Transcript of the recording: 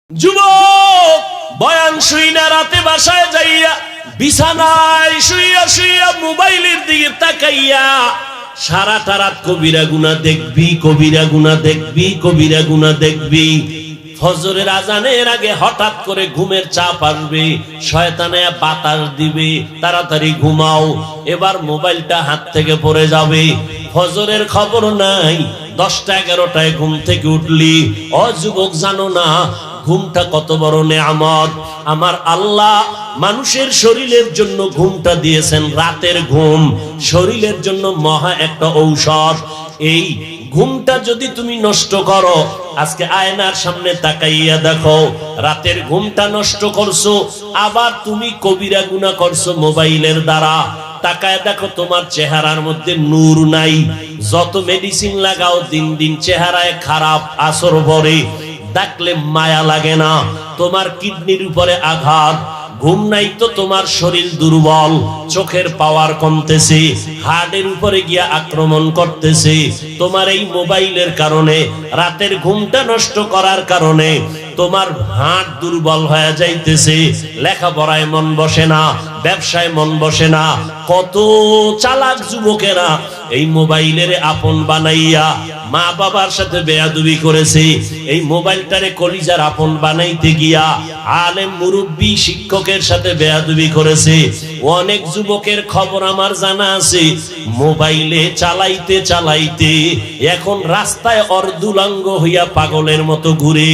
যুবক বয়ান শুইনা রাতে বাসায় যাইয়া বিছানায় শুইয়া শুইয়া মোবাইলের দিকে তাকাইয়া সারাটা রাত কবিরা গুনাহ দেখবি, কবিরা গুনাহ দেখবি, কবিরা গুনাহ দেখবি। ফজরের আজানের আগে হঠাৎ করে ঘুমের চাপ আসবে, শয়তানে বাতাস দিবে, তাড়াতাড়ি ঘুমাও। এবার মোবাইলটা হাত থেকে পড়ে যাবে, ফজরের খবর নাই। 10টা 11টায় ঘুম থেকে উঠলি। ও যুবক, জানো না ঘুমটা কত বড় নেয়ামত? আমার আল্লাহ মানুষের শরীরের জন্য ঘুমটা দিয়েছেন। রাতের ঘুম শরীরের জন্য মহা একটা ঔষধ। এই ঘুমটা যদি তুমি নষ্ট করো, আজকে আয়নার সামনে তাকাইয়া দেখো, রাতের ঘুমটা নষ্ট করছো, আবার তুমি কবিরা গুনাহ করছো মোবাইলের দ্বারা। তাকায় দেখো তোমার চেহারার মধ্যে নূর নাই। যত মেডিসিন লাগাও দিন দিন চেহারায় খারাপ আসর পড়ে, দেখলে মায়া লাগে না। তোমার কিডনির উপরে আঘাত। ঘুম নাই তো তোমার শরীর দুর্বল, চোখের পাওয়ার কমতেছে, হার্টের উপরে গিয়া আক্রমণ করতেছে। তোমার এই মোবাইলের কারণে, রাতের ঘুমটা নষ্ট করার কারণে তোমার হার্ট দুর্বল হয়ে যাইতেছে। লেখাপড়ায় মন বসে না, ব্যবসায় মন বসে না। কত চালাক যুবকেরা এই মোবাইলের আপন বানাইয়া মা বাবার সাথে বেয়াদবি করেছে। এই মোবাইলটারে কলিজার আপন বানাইতে গিয়া আলেম মুরব্বী শিক্ষকের সাথে বেয়াদবি করেছে। অনেক যুবকের খবর আমার জানা আছে, মোবাইলে চালাইতে চালাইতে এখন রাস্তায় অর্ধুলাঙ্গ হইয়া পাগলের মতো ঘুরে।